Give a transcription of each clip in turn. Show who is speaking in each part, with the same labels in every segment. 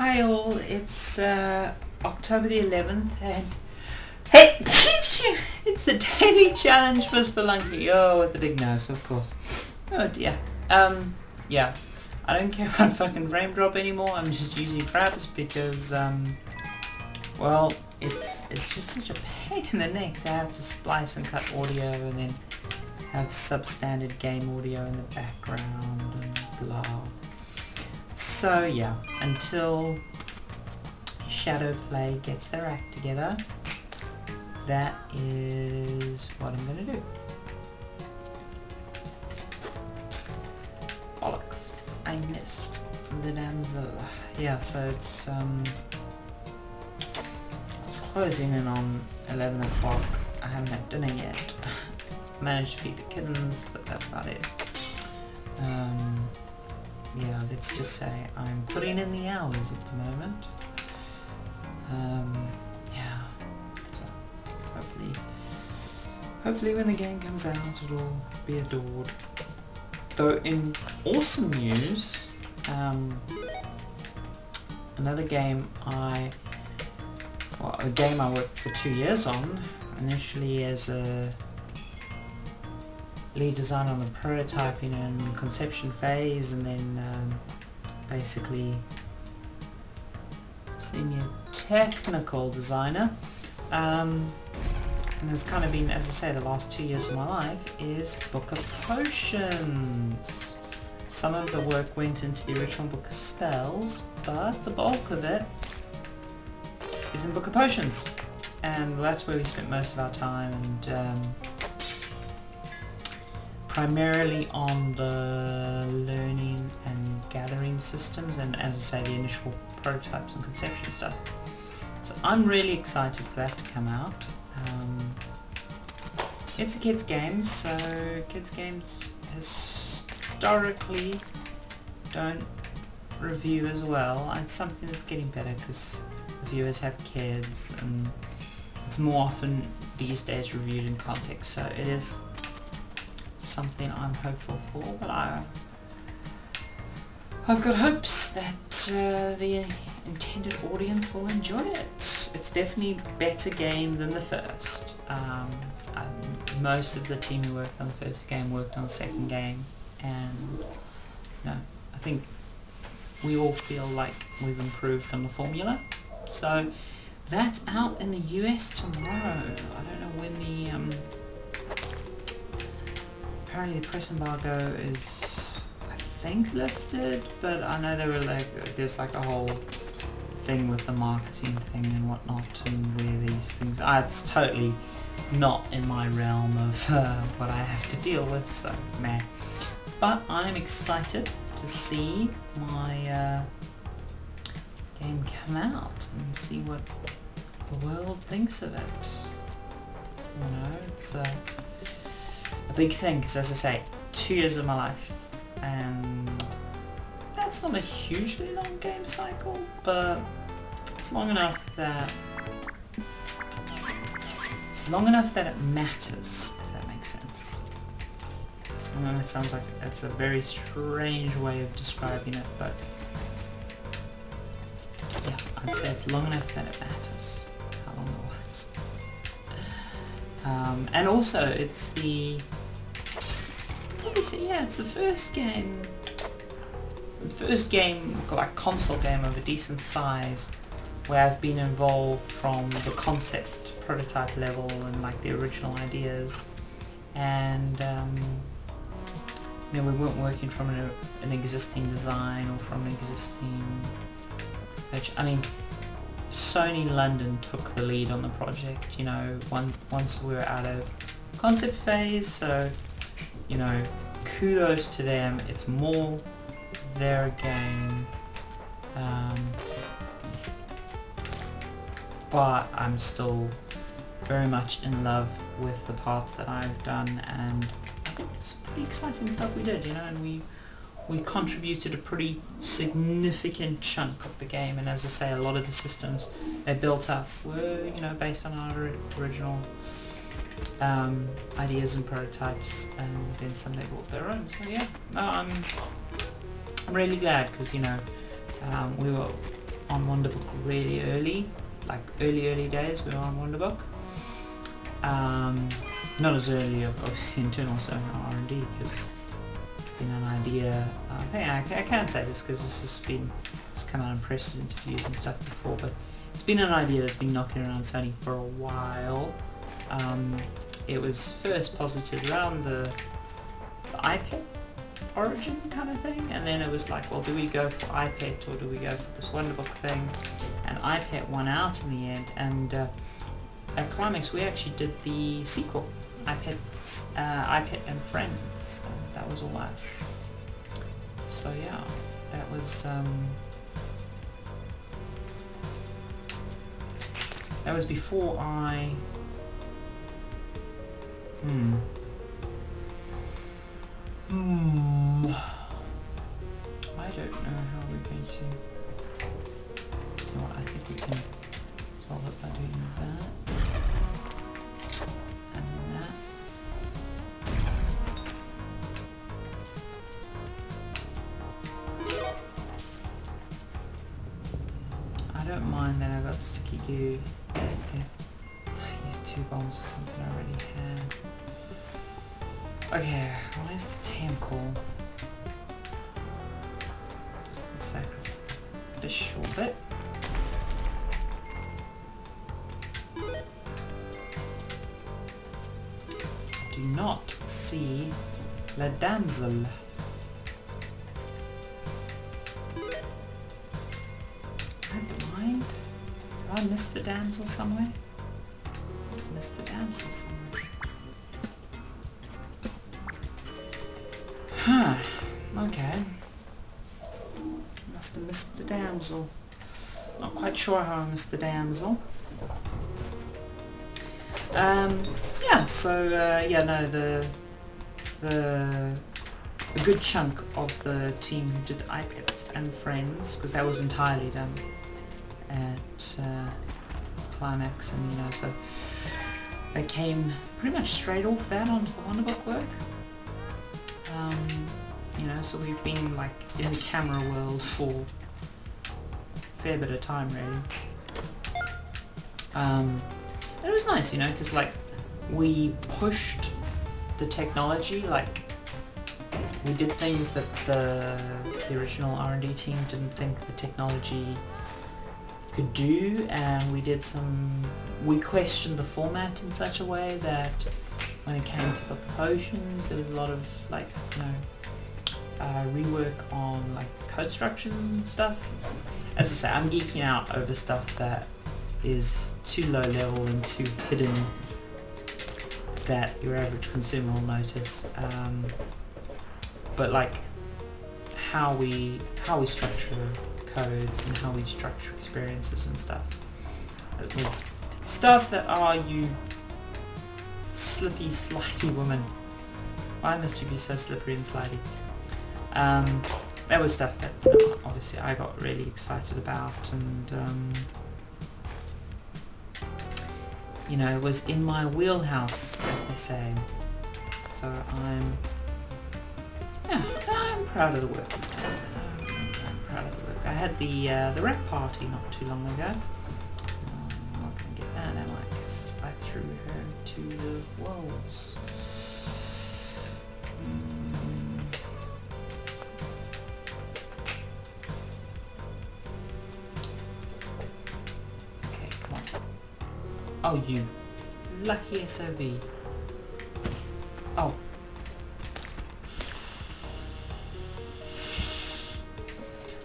Speaker 1: Hi all, it's October the 11th and hey, it's the daily challenge for Spelunky. Oh, with a big nose, of course. Oh dear. Yeah, I don't care about fucking frame drop anymore. I'm just using Fraps because, well, it's just such a pain in the neck to have to splice and cut audio and then have substandard game audio in the background and blah. So yeah, until Shadowplay gets their act together, that is what I'm gonna do. Bollocks, I missed the damsel. Yeah, so it's closing in on 11 o'clock. I haven't had dinner yet. Managed to feed the kittens, but that's about it. Yeah, let's just say I'm putting in the hours at the moment. Yeah, so hopefully when the game comes out it'll be adored. Though in awesome news, another game a game I worked for 2 years on, initially as a lead designer on the prototyping and conception phase, and then basically senior technical designer, and has kind of been, as I say, the last 2 years of my life is Book of Potions. Some of the work went into the original Book of Spells, but the bulk of it is in Book of Potions, and that's where we spent most of our time, and primarily on the learning and gathering systems, and as I say, the initial prototypes and conception stuff. So I'm really excited for that to come out. It's a kids game, so kids games historically don't review as well. It's something that's getting better because reviewers have kids, and it's more often these days reviewed in context, so it is something I'm hopeful for, but I've got hopes that the intended audience will enjoy it. It's definitely a better game than the first. Most of the team who worked on the first game worked on the second game, and I think we all feel like we've improved on the formula. So that's out in the US tomorrow. I don't know when the apparently the press embargo is, I think, lifted, but I know there's like a whole thing with the marketing thing and whatnot, and where these things are. It's totally not in my realm of what I have to deal with, so meh. But I'm excited to see my game come out and see what the world thinks of it. You know, it's a big thing, because as I say, 2 years of my life, and that's not a hugely long game cycle, but it's long enough that it matters, if that makes sense. I know it sounds like that's a very strange way of describing it, but yeah, I'd say it's long enough that it matters how long it was. And also it's the first game, like console game of a decent size, where I've been involved from the concept prototype level and like the original ideas, and we weren't working from an existing design or from an existing. I mean, Sony London took the lead on the project. You know, once we were out of concept phase, so you know, kudos to them. It's more their game, but I'm still very much in love with the parts that I've done, and I think it's pretty exciting stuff we did, you know, and we contributed a pretty significant chunk of the game, and as I say, a lot of the systems they built up were, you know, based on our original ideas and prototypes, and then some they brought their own. So yeah, no, I'm really glad, because you know, we were on Wonderbook really early, like early days we were on Wonderbook. Not as early, obviously, in Turn also R&D, because it's been an idea. I think I can't say this because it's come out in press interviews and stuff before, but it's been an idea that's been knocking around Sony for a while. It was first posited around the iPad origin kind of thing, and then it was like, well, do we go for iPad or do we go for this Wonderbook thing? And iPad won out in the end, and at Climax we actually did the sequel, iPad and Friends. That was all us. So yeah, that was before I I don't know how we're going to. You know what, I think we can solve it by doing that. And then that. I don't mind that I got sticky goo back there. I used 2 bombs for something I already had. Okay, well, there's the temple. Sacrificial bit. I do not see La Damsel. I'm blind. Have I missed the damsel somewhere? Must have missed the damsel somewhere. Huh. Okay. Must have missed the damsel. Not quite sure how I missed the damsel. Yeah, so, yeah, no, a good chunk of the team who did iPads and Friends, because that was entirely done at Climax, and, you know, so they came pretty much straight off that onto the Wonderbook work. You know, so we've been like in the camera world for a fair bit of time, really. And it was nice, you know, because like we pushed the technology, like we did things that the original R&D team didn't think the technology could do, and we questioned the format in such a way that when it came to the potions, there was a lot of like, you know, rework on like code structures and stuff. As I say, I'm geeking out over stuff that is too low level and too hidden that your average consumer will notice. But like how we structure codes and how we structure experiences and stuff. It was stuff that, oh, you slippy, slidey woman. Why must you be so slippery and slidey? That was stuff that, you know, obviously I got really excited about, and you know, it was in my wheelhouse, as they say. So I'm proud of the work we've done. I'm proud of the work. I had the rec party not too long ago. I'm not going to get that, am I? Because I threw her to the wolves. Okay, come on. Oh, you lucky SOB. Oh.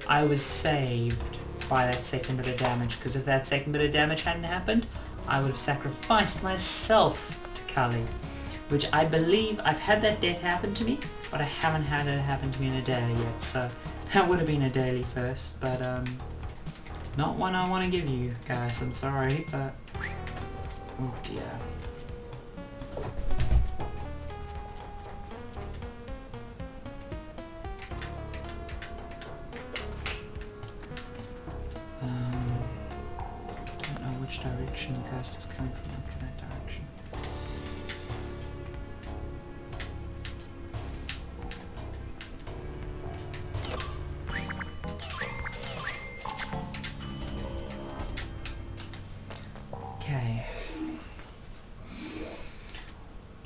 Speaker 1: I was saved by that second bit of damage, because if that second bit of damage hadn't happened, I would have sacrificed myself to Kali, which I believe I've had that death happen to me, but I haven't had it happen to me in a daily yet, so that would have been a daily first, but not one I want to give you guys, I'm sorry, but oh dear. Don't know which direction the ghost is coming from. Look at that direction.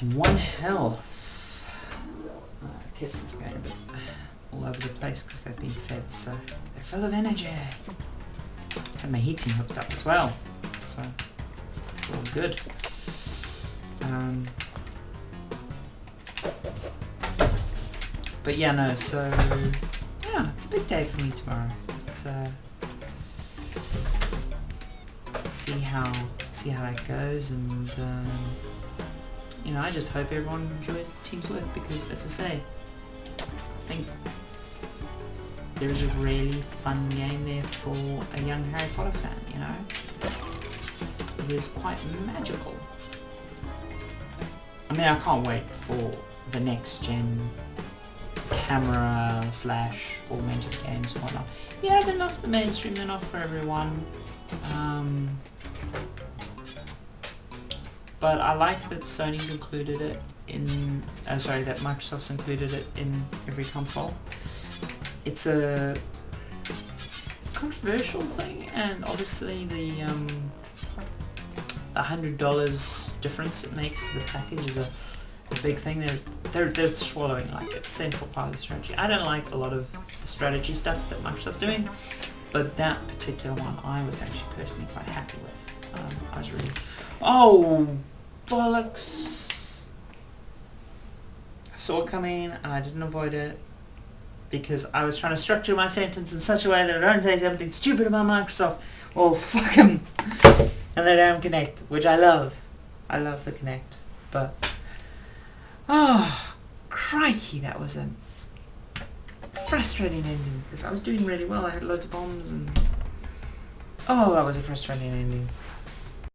Speaker 1: 1 health. Kirsten's going a bit all over the place because they've been fed, so they're full of energy. And my heating hooked up as well, so it's all good. But yeah, no, so yeah, it's a big day for me tomorrow. Let's see how that goes, and you know, I just hope everyone enjoys the team's work because, as I say, I think there's a really fun game there for a young Harry Potter fan, you know? It is quite magical. I mean, I can't wait for the next gen camera / augmented games and whatnot. Yeah, they're not for the mainstream, they're not for everyone. But I like that Sony's included it in, that Microsoft's included it in every console. It's a controversial thing, and obviously the $100 difference it makes to the package is a big thing. They're swallowing like a central part of the strategy. I don't like a lot of the strategy stuff that Microsoft's doing, but that particular one I was actually personally quite happy with. I was really... Oh, bollocks! I saw it coming and I didn't avoid it because I was trying to structure my sentence in such a way that I don't say something stupid about Microsoft. Well, fuck them! And they don't connect, which I love. I love the connect, but... Oh, crikey, that was a frustrating ending because I was doing really well. I had loads of bombs and... Oh, that was a frustrating ending.